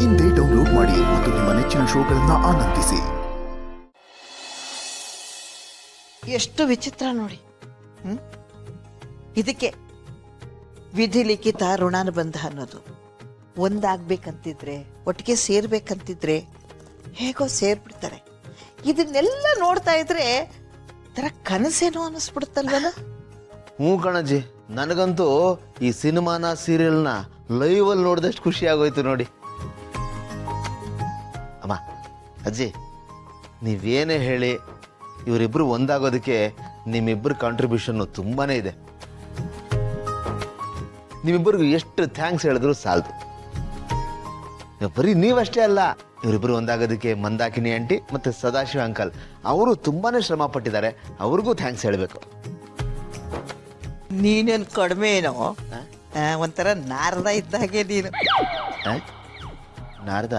ಇಂದೇ ಡೌನ್ಲೋಡ್ ಮಾಡಿ ಮತ್ತು ನಿಮ್ಮ ನೆಚ್ಚಿನ ಶೋಗಳನ್ನ ಆನಂದಿಸಿ. ಎಷ್ಟು ವಿಚಿತ್ರ ನೋಡಿ. ಇದಕ್ಕೆ ವಿಧಿ ಲಿಖಿತ ಋಣಾನುಬಂಧ ಅನ್ನೋದು. ಒಂದಾಗ್ಬೇಕಂತಿದ್ರೆ, ಒಟ್ಟಿಗೆ ಸೇರ್ಬೇಕಂತಿದ್ರೆ ಹೇಗೋ ಸೇರ್ಬಿಡ್ತಾರೆ. ಇದನ್ನೆಲ್ಲ ನೋಡ್ತಾ ಇದ್ರೆ ತರ ಕನಸೇನೋ ಅನ್ನಿಸ್ಬಿಡುತ್ತಲ್ವಲ್ಲ. ಹ್ಞೂ ಕಣಜ್ಜಿ, ನನಗಂತೂ ಈ ಸಿನಿಮಾನ ಸೀರಿಯಲ್ನ ಲೈವಲ್ಲಿ ನೋಡಿದಷ್ಟು ಖುಷಿ ಆಗೋಯ್ತು ನೋಡಿ. ಅಮ್ಮ, ಅಜ್ಜಿ, ನೀವೇನೇ ಹೇಳಿ ಇವರಿಬ್ಬರು ಒಂದಾಗೋದಕ್ಕೆ ನಿಮ್ಮಿಬ್ಬರು ಕಾಂಟ್ರಿಬ್ಯೂಷನ್ನು ತುಂಬಾ ಇದೆ. ನಿಮ್ಮಿಬ್ಬರಿಗೂ ಎಷ್ಟು ಥ್ಯಾಂಕ್ಸ್ ಹೇಳಿದ್ರು ಸಾಲದು. ಬರೀ ನೀವಷ್ಟೇ ಅಲ್ಲ, ಇವರಿಬ್ಬರು ಒಂದಾಗೋದಕ್ಕೆ ಮಂದಾಕಿನಿ ಆಂಟಿ ಮತ್ತು ಸದಾಶಿವ ಅಂಕಲ್ ಅವರು ತುಂಬಾ ಶ್ರಮ ಪಟ್ಟಿದ್ದಾರೆ. ಅವ್ರಿಗೂ ಥ್ಯಾಂಕ್ಸ್ ಹೇಳಬೇಕು. ನೀನೇನು ಕಡಿಮೆ ಏನೋ, ಒಂಥರ ನಾರದ ಇದ್ದಾಗೆ ನೀನು. ನಾರದ?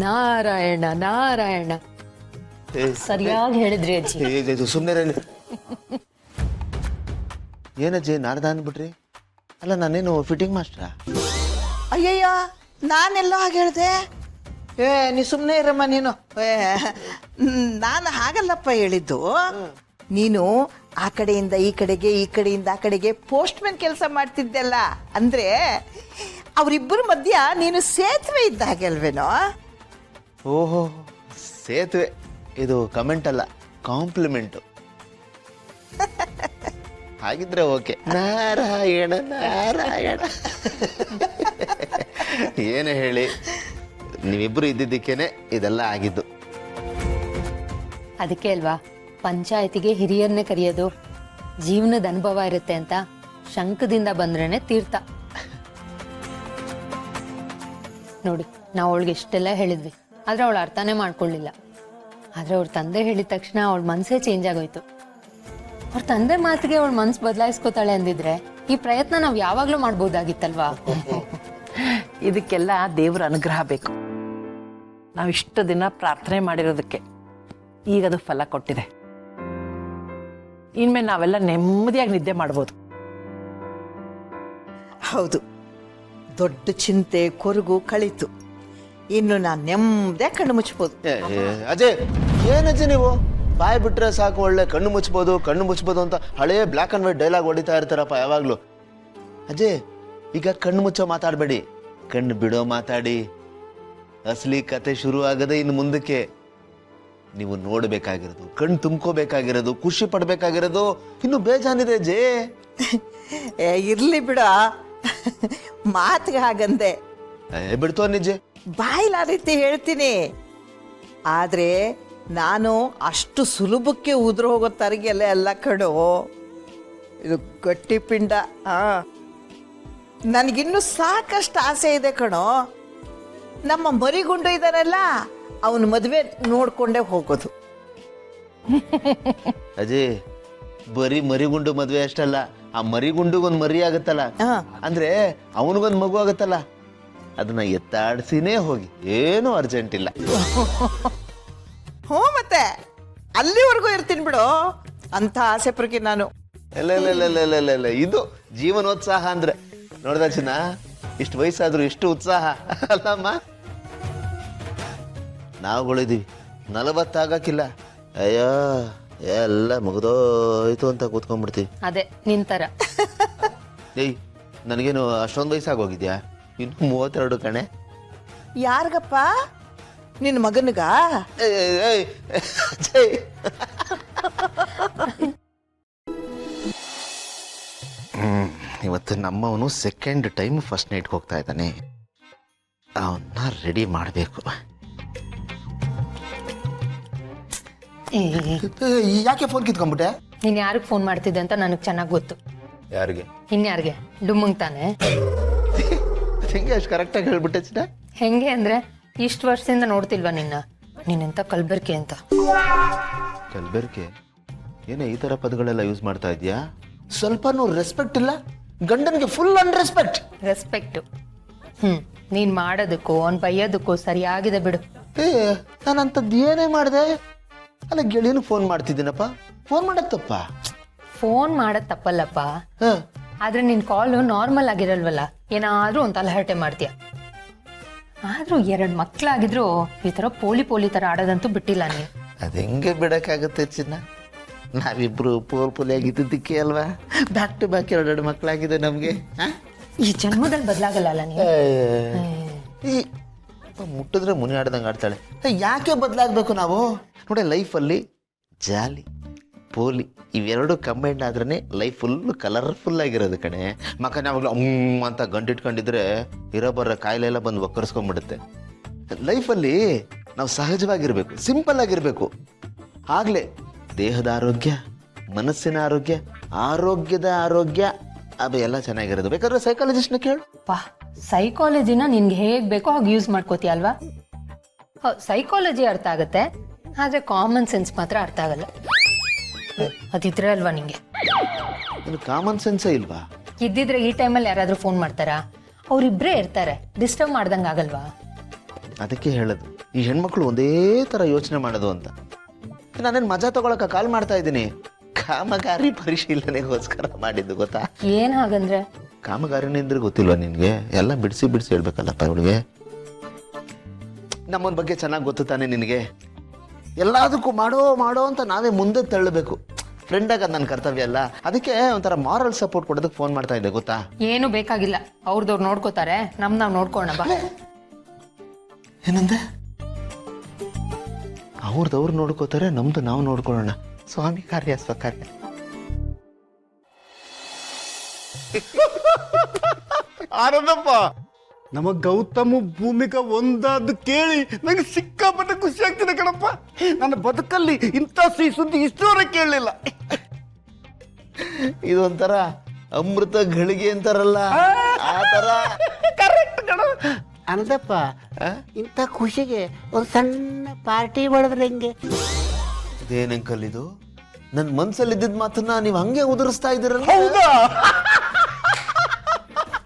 ನಾರಾಯಣ ನಾರಾಯಣ, ಸರಿಯಾಗಿ ಹೇಳಿದ್ರಿ ಅಜ್ಜಿ. ಸುಮ್ಮನೆ ಏನಜ್ಜಿ ನಾರದ ಅಂದ್ಬಿಟ್ರಿ? ಅಲ್ಲ, ನಾನೇನು ಫಿಟ್ಟಿಂಗ್ ಮಾಸ್ಟ್ರಾ? ಅಯ್ಯಯ್ಯ, ನಾನೆಲ್ಲ ಹಾಗೆ ಹೇಳಿದೆ. ನೀ ಸುಮ್ಮನೆ ಇರಮ್ಮ ನೀನು. ನಾನು ಹಾಗಲ್ಲಪ್ಪ ಹೇಳಿದ್ದು. ನೀನು ಆ ಕಡೆಯಿಂದ ಈ ಕಡೆಗೆ, ಈ ಕಡೆಯಿಂದ ಆ ಕಡೆಗೆ ಪೋಸ್ಟ್ಮನ್ ಕೆಲಸ ಮಾಡ್ತಿದ್ದೆಲ್ಲ. ಅಂದ್ರೆ ಅವರಿಬ್ಬರ ಮಧ್ಯ ನೀನು ಸೇತುವೆ ಇದ್ದ ಹಾಗೆ ಅಲ್ವೇನೋ? ಓಹೋ, ಸೇತುವೆ. ಇದು ಕಮೆಂಟ್ ಅಲ್ಲ, ಕಾಂಪ್ಲಿಮೆಂಟು. ಹಾಗಿದ್ರೆ ಓಕೆ. ನಾರಾಯಣ ನಾರಾಯಣ. ಏನೇ ಹೇಳಿ, ನೀವಿಬ್ಬರು ಇದ್ದಿದ್ದಕ್ಕೇನೆ ಇದೆಲ್ಲ ಆಗಿದ್ದು. ಅದಕ್ಕೆ ಅಲ್ವಾ ಪಂಚಾಯತಿಗೆ ಹಿರಿಯರನ್ನೇ ಕರೆಯೋದು. ಜೀವನದ ಅನುಭವ ಇರುತ್ತೆ ಅಂತ ಶಂಕದಿಂದ ಬಂದ್ರೇನೆ ತೀರ್ಥ. ನೋಡಿ, ನಾವು ಅವಳಿಗೆ ಇಷ್ಟೆಲ್ಲ ಹೇಳಿದ್ವಿ, ಆದ್ರೆ ಅವಳು ಅರ್ಥನೇ ಮಾಡ್ಕೊಳ್ಳಿಲ್ಲ. ಆದ್ರೆ ಅವ್ರ ತಂದೆ ಹೇಳಿದ ತಕ್ಷಣ ಅವಳ ಮನಸ್ಸೇ ಚೇಂಜ್ ಆಗೋಯ್ತು. ಅವ್ರ ತಂದೆ ಮಾತಿಗೆ ಅವಳ ಮನ್ಸು ಬದಲಾಯಿಸ್ಕೋತಾಳೆ ಅಂದಿದ್ರೆ ಈ ಪ್ರಯತ್ನ ನಾವು ಯಾವಾಗ್ಲೂ ಮಾಡ್ಬೋದಾಗಿತ್ತಲ್ವಾ? ಇದಕ್ಕೆಲ್ಲ ದೇವರ ಅನುಗ್ರಹ ಬೇಕು. ನಾವು ಇಷ್ಟು ದಿನ ಪ್ರಾರ್ಥನೆ ಮಾಡಿರೋದಕ್ಕೆ ಈಗದು ಫಲ ಕೊಟ್ಟಿದೆ. ಇನ್ಮೇಲೆ ನಾವೆಲ್ಲ ನೆಮ್ಮದಿಯಾಗಿ ನಿದ್ದೆ ಮಾಡ್ಬೋದು. ಹೌದು, ದೊಡ್ಡ ಚಿಂತೆ ಕೊರಗು ಕಳೀತು. ಇನ್ನು ನಾನು ನೆಮ್ಮದಿ ಕಣ್ಣು ಮುಚ್ಬೋದು. ಅಜಯ್, ಏನಜ್ಜಿ ನೀವು ಬಾಯ್ ಬಿಟ್ರೆ ಸಾಕು, ಒಳ್ಳೆ ಕಣ್ಣು ಮುಚ್ಬೋದು ಅಂತ ಹಳೆಯ ಬ್ಲ್ಯಾಕ್ ಅಂಡ್ ವೈಟ್ ಡೈಲಾಗ್ ಹೊಡಿತಾ ಇರ್ತಾರಪ್ಪ ಯಾವಾಗ್ಲೂ. ಅಜಯ್, ಈಗ ಕಣ್ಣು ಮುಚ್ಚೋ ಮಾತಾಡಬೇಡಿ, ಕಣ್ಣು ಬಿಡೋ ಮಾತಾಡಿ. ಅಸಲಿ ಕತೆ ಶುರು ಆಗದೆ ಇನ್ನು ಮುಂದಕ್ಕೆ. ನೀವು ನೋಡ್ಬೇಕಾಗಿರೋದು, ಕಣ್ಣು ತುಂಬ್ಕೋಬೇಕಾಗಿರೋದು, ಖುಷಿ ಪಡ್ಬೇಕಾಗಿರೋದು ಇನ್ನು ಬೇಜಾನಿದೆ ಜೇ. ಇರ್ಲಿ ಬಿಡ, ಮಾತಿಗೆ ಹಾಗಂದೆ. ಬಿಡ್ತೋ ನಿಜ, ಬಾಯಿಲ ರೀತಿ ಹೇಳ್ತೀನಿ. ಆದ್ರೆ ನಾನು ಅಷ್ಟು ಸುಲಭಕ್ಕೆ ಉದುರು ಹೋಗೋ ತರಗೆಲ್ಲ ಎಲ್ಲ ಕಣೋ. ಇದು ಗಟ್ಟಿ ಪಿಂಡ. ನನಗಿನ್ನೂ ಸಾಕಷ್ಟು ಆಸೆ ಇದೆ ಕಣೋ. ನಮ್ಮ ಮರಿಗುಂಡು ಇದ್ದಾನಲ್ಲ, ಅವನ ಮದುವೆ ನೋಡ್ಕೊಂಡೇ ಹೋಗೋದು. ಅಜಯ್, ಬರೀ ಮರಿಗುಂಡು ಮದ್ವೆ ಅಷ್ಟಲ್ಲ, ಆ ಮರಿಗುಂಡುಗೊಂದು ಮರಿ ಆಗತ್ತಲ್ಲ, ಅಂದ್ರೆ ಅವನಿಗೊಂದು ಮಗು ಆಗತ್ತಲ್ಲ, ಅದನ್ನ ಎತ್ತಾಡ್ಸಿನೇ ಹೋಗಿ. ಏನೂ ಅರ್ಜೆಂಟ್ ಇಲ್ಲ. ಹ್ಞೂ, ಮತ್ತೆ ಅಲ್ಲಿವರೆಗೂ ಇರ್ತೀನಿ ಬಿಡು. ಅಂತ ಆಸೆ ಪರಕ್ಕೆ ನಾನು. ಇಲ್ಲ, ಇದು ಜೀವನೋತ್ಸಾಹ ಅಂದ್ರೆ. ನೋಡ್ದ ಚಿನ್ನ, ಇಷ್ಟು ವಯಸ್ಸಾದ್ರು ಎಷ್ಟು ಉತ್ಸಾಹ ಅಲ್ಲಮ್ಮ. ನಾವುಗಳಿದೀವಿ 40 ಆಗಕ್ಕಿಲ್ಲ. ಅಯ್ಯೋ, ಎಲ್ಲ ಮುಗಿದೋಯ್ತು ಅಂತ ಕೂತ್ಕೊಂಡ್ಬಿಡ್ತೀವಿ. ಅದೇ ನಿಂತರ. ಏಯ್, ನನಗೇನು ಅಷ್ಟೊಂದು ವಯಸ್ಸಾಗೋಗಿದ್ಯಾ? ಇನ್ನು 32 ಕಣೆ. ಯಾರಿಗಪ್ಪ? ನಿನ್ನ ಮಗನಿಗ? ಇವತ್ತು ನಮ್ಮವನು ಸೆಕೆಂಡ್ ಟೈಮ್ ಫಸ್ಟ್ ನೈಟ್ಗೆ ಹೋಗ್ತಾ ಇದ್ದಾನೆ. ಅವನ್ನ ರೆಡಿ ಮಾಡಬೇಕು. ಯಾಕೆ ಫೋನ್ ಕಿತ್ಕೊಂಡ್ಬಿಟ್ಟೆ? ನೀನ್ ಯಾರಿಗೆ ಫೋನ್ ಮಾಡ್ತಿದ್ದೆ ಅಂತ ನನಗೆ ಚೆನ್ನಾಗಿ ಗೊತ್ತು. ಯಾರಿಗೆ? ಇನ್ಯಾರಿಗೆ? ಡುಮ್ಮಂಗ್ ತಾನೆ. ಹೆಂಗೆ ಅಷ್ಟು ಕರೆಕ್ಟಾಗಿ ಹೇಳ್ಬಿಟ್ಟೆ ಚಿನ್ನ? ಹೆಂಗೆ ಅಂದ್ರೆ, ಇಷ್ಟು ವರ್ಷದಿಂದ ನೋಡ್ತಿಲ್ವಾ ನೀನೆಂತ ಕಲ್ಬರ್ಕೆ ಅಂತ. ಕಲ್ಬೆರ್ಕೆ? ಏನೇ ಈ ತರ ಪದಗಳೆಲ್ಲ ಯೂಸ್ ಮಾಡ್ತಾ ಇದೀಯಾ? ಸ್ವಲ್ಪನೂ ರೆಸ್ಪೆಕ್ಟ್ ಇಲ್ಲ. ಗಂಡನಿಗೆ ಫುಲ್ ಅನ್ರೆಸ್ಪೆಕ್ಟ್. ರೆಸ್ಪೆಕ್ಟ್ ನೀನ್ ಮಾಡೋದಕ್ಕೂ ಅವ್ನ್ ಬೈಯೋದಕ್ಕೂ ಸರಿಯಾಗಿದೆ ಬಿಡು. ನಾನಂತದ್ದು ಏನೇ ಮಾಡಿದೆ? ಅಲ್ಲ, ಗೆಳೆಯನು ಫೋನ್ ಮಾಡ್ತಿದ್ದೀನಪ್ಪ, ಫೋನ್ ಮಾಡಕ್ ತಪ್ಪ? ಫೋನ್ ಮಾಡೋದ್ ತಪ್ಪಲ್ಲಪ್ಪ, ಆದ್ರೆ ನಿನ್ ಕಾಲು ನಾರ್ಮಲ್ ಆಗಿರಲ್ವಲ್ಲ, ಏನಾದ್ರೂ ಒಂದ್ ತಲಹರಟೆ ಮಾಡ್ತೀಯ. ಆದ್ರೂ 2 ಮಕ್ಳಾಗಿದ್ರು ಈ ತರ ಪೋಲಿ ತರ ಆಡೋದಂತೂ ಬಿಟ್ಟಿಲ್ಲ ನೀವು. ಅದು ಹೆಂಗೆ ಬಿಡಕ್ಕಾಗುತ್ತೆ ಚಿನ್ನ, ನಾವಿಬ್ರು ಪೋಲಿಯಾಗಿದ್ದಕ್ಕೆ ಅಲ್ವಾ ಬ್ಯಾಕ್ ಟು ಬ್ಯಾಕ್ 2 ಮಕ್ಕಳಾಗಿದೆ ನಮ್ಗೆ. ಈ ಜನ್ಮದಲ್ಲಿ ಬದಲಾಗಲ್ಲ ನೀವು. ಈ ಮುಟ್ಟಿದ್ರೆ ಮುನಿ ಆಡ್ದಂಗೆ ಆಡ್ತಾಳೆ. ಯಾಕೆ ಬದಲಾಗಬೇಕು ನಾವು? ನೋಡಿ, ಲೈಫಲ್ಲಿ ಜಾಲಿ ಪೋಲಿ ಇವೆರಡು ಕಂಬೈಂಡ್ ಆದ್ರೇ ಲೈಫ್ ಫುಲ್ಲು ಕಲರ್ಫುಲ್ ಆಗಿರೋದು ಕಣೆ. ಮಕ್ಕ ನಾವಾಗಲೂ ಅಂತ ಗಂಟಿಟ್ಕೊಂಡಿದ್ರೆ ಇರೋ ಬರೋ ಕಾಯಿಲೆ ಎಲ್ಲ ಬಂದು ಒಕ್ಕರ್ಸ್ಕೊಂಡ್ಬಿಡುತ್ತೆ. ಲೈಫಲ್ಲಿ ನಾವು ಸಹಜವಾಗಿರ್ಬೇಕು, ಸಿಂಪಲ್ ಆಗಿರ್ಬೇಕು. ಆಗಲೇ ದೇಹದ ಆರೋಗ್ಯ, ಮನಸ್ಸಿನ ಆರೋಗ್ಯ, ಆರೋಗ್ಯದ ಆರೋಗ್ಯ ಅದು ಎಲ್ಲ ಚೆನ್ನಾಗಿರೋದು. ಬೇಕಾದ್ರೆ ಸೈಕಾಲಜಿಸ್ಟ್ನ ಕೇಳು. ಸೈಕಾಲಜಿನ ನಿನ್ಗೆ ಹೇಗ್ ಬೇಕೋ ಹಾಗೆ ಯೂಸ್ ಮಾಡ್ಕೋತೀಯ ಅಲ್ವಾ? ಸೈಕಾಲಜಿ ಅರ್ಥ ಆಗತ್ತೆ, ಆದ್ರೆ ಕಾಮನ್ ಸೆನ್ಸ್ ಮಾತ್ರ ಅರ್ಥ ಆಗಲ್ಲ. ಅದಿದ್ರೆ ಅಲ್ವಾ ನಿಂಗೆ? ಕಾಮನ್ ಸೆನ್ಸೇ ಇಲ್ವಾ? ಇದ್ದಿದ್ರೆ ಈ ಟೈಮಲ್ಲಿ ಯಾರಾದ್ರೂ ಫೋನ್ ಮಾಡ್ತಾರಾ? ಅವ್ರಿಬ್ರೇ ಇರ್ತಾರೆ, ಡಿಸ್ಟರ್ಬ್ ಮಾಡ್ದಂಗೆ ಆಗಲ್ವಾ? ಅದಕ್ಕೆ ಹೇಳೋದು, ಈ ಹೆಣ್ಮಕ್ಳು ಒಂದೇ ಥರ ಯೋಚನೆ ಮಾಡೋದು ಅಂತ. ನಾನೇನು ಮಜಾ ತಗೊಳಕ್ಕೆ ಕಾಲ್ ಮಾಡ್ತಾ ಇದ್ದೀನಿ, ಕಾಮಗಾರಿ ಪರಿಶೀಲನೆಗೋಸ್ಕರ ಮಾಡಿದ್ದು, ಗೊತ್ತಾ? ಏನ್ ಹಾಗಂದ್ರೆ? ಕಾಮಗಾರಿನೇ ಅಂದ್ರೆ ಗೊತ್ತಿಲ್ವಾ ನಿನ್ಗೆ? ಎಲ್ಲ ಬಿಡಿಸಿ ಹೇಳ್ಬೇಕಲ್ಲಪ್ಪ ಇವಳಿಗೆ. ನಮ್ಮನ ಬಗ್ಗೆ ಚೆನ್ನಾಗಿ ಗೊತ್ತು ತಾನೆ ನಿನಗೆ. ಎಲ್ಲದಕ್ಕೂ ಮಾಡೋ ಅಂತ ನಾವೇ ಮುಂದೆ ತಳ್ಳಬೇಕು. ಫ್ರೆಂಡಾಗ ಅದು ನನ್ನ ಕರ್ತವ್ಯ ಅಲ್ಲ. ಅದಕ್ಕೆ ಒಂಥರ ಮಾರಲ್ ಸಪೋರ್ಟ್ ಕೊಡೋದಕ್ಕೆ ಫೋನ್ ಮಾಡ್ತಾ ಇದ್ದೆ, ಗೊತ್ತಾ? ಏನು ಬೇಕಾಗಿಲ್ಲ, ಅವ್ರದವ್ರು ನೋಡ್ಕೋತಾರೆ, ನಾವ್ ನೋಡ್ಕೋಣ ಬಾ. ಏನಂದೆ? ಅವ್ರದವ್ರು ನೋಡ್ಕೋತಾರೆ, ನಮ್ದು ನಾವು ನೋಡ್ಕೊಳ್ಳೋಣ. ಸ್ವಾಮಿ ಕಾರ್ಯ ಸ್ವಕಾರ್ಯ. ಆನಂದಪ್ಪ, ನಮ್ಮ ಗೌತಮ ಭೂಮಿಕ ಒಂದಾದ್ದು ಕೇಳಿ ನಂಗೆ ಸಿಕ್ಕಾಪಟ್ಟೆ ಖುಷಿ ಆಗ್ತಿದೆ ಕಣಪ್ಪ. ನನ್ನ ಬದುಕಲ್ಲಿ ಇಂಥ ಸಿಹಿ ಸುದ್ದಿ ಇಷ್ಟುವರೆಗೆ ಕೇಳಲಿಲ್ಲ. ಇದೊಂಥರ ಅಮೃತ ಗಳಿಗೆ ಅಂತಾರಲ್ಲ, ಆ ಥರ. ಕರೆಕ್ಟ್ ಕಣ ಆನಂದಪ್ಪ. ಇಂಥ ಖುಷಿಗೆ ಒಂದು ಸಣ್ಣ ಪಾರ್ಟಿ ಮಾಡಿದ್ರೆ ಹೆಂಗೆ? ಇದೇನಂಕಲ್ ಇದು? ನನ್ನ ಮನ್ಸಲ್ಲಿ ಇದ್ದಿದ್ದ ಮಾತನ್ನ ನೀವು ಹಂಗೆ ಉದುರಿಸ್ತಾ ಇದ್ದೀರಲ್ಲ. ಹೌದಾ?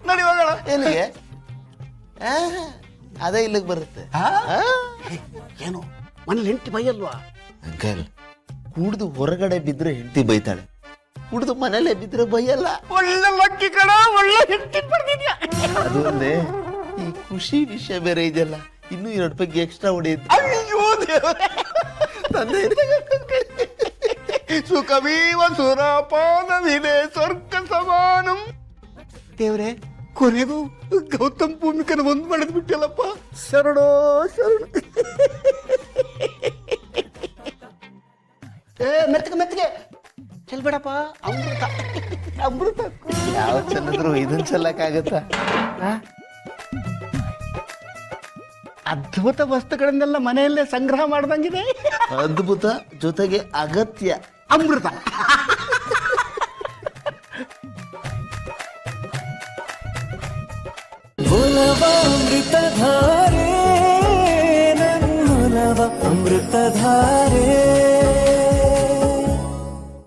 ನಡಿ ಹೋಗೋಣ. ಎಲ್ಲಿಗೆ? ಅದೇ ಇಲ್ಲಿಗೆ ಬರುತ್ತೆ. ಏನು ಮನೇಲಿ ಹೆಂಡತಿ ಬೈಯಲ್ವಾ? ಅಂಕಲ್, ಕುಡ್ದು ಹೊರಗಡೆ ಬಿದ್ರೆ ಹೆಂಡತಿ ಬೈತಾಳೆ, ಕುಡ್ದು ಮನೇಲೆ ಬಿದ್ರೆ ಬೈಯಲ್ಲ. ಒಳ್ಳೆ ಲಕ್ಕಿ ಕಣ, ಒಳ್ಳೆ ಹೆಂಡತಿ ಪಡೆದಿದ್ಯಾ. ಅದು ಅಲ್ಲದೆ ಈ ಖುಷಿ ವಿಷಯ ಬೇರೆ ಇದೆಯಲ್ಲ, ಇನ್ನೂ 2 ರೂಪಾಯಿಗೆ ಎಕ್ಸ್ಟ್ರಾ ಹೊಡೆಯುತ್ತೆ. ಅಯ್ಯೋ ದೇವ್ರೇ, ಸುಖವೀವ ಸುರಪಾನವಿದೆ ಸ್ವರ್ಗ ಸಮಾನಂ. ದೇವ್ರೆ, ಕೊನೆಗೂ ಗೌತಮ್ ಭೂಮಿಕನ ಒಂದು ಮಾಡಿದ್ ಬಿಟ್ಟಲ್ಲಪ್ಪ. ಶರಣೋ ಶರಣ. ಮೆತ್ತಗೆ ಚೆಲ್ಬೇಡಪ್ಪ. ಅಮೃತ ಅಮೃತ. ಯಾವ ಚೆಲ್ಲಿದ್ರು ಇದನ್ ಚೆಲ್ಲಕ್ಕಾಗತ್ತ? ಅದ್ಭುತ ವಸ್ತುಗಳನ್ನೆಲ್ಲ ಮನೆಯಲ್ಲೇ ಸಂಗ್ರಹ ಮಾಡ್ದಂಗಿದೆ. ಅದ್ಭುತ ಜೊತೆಗೆ ಅಗತ್ಯ. ಅಮೃತ. ಅಮೃತಧಾರೆ ನನ್ನೊಲವ ಅಮೃತಧಾರೆ.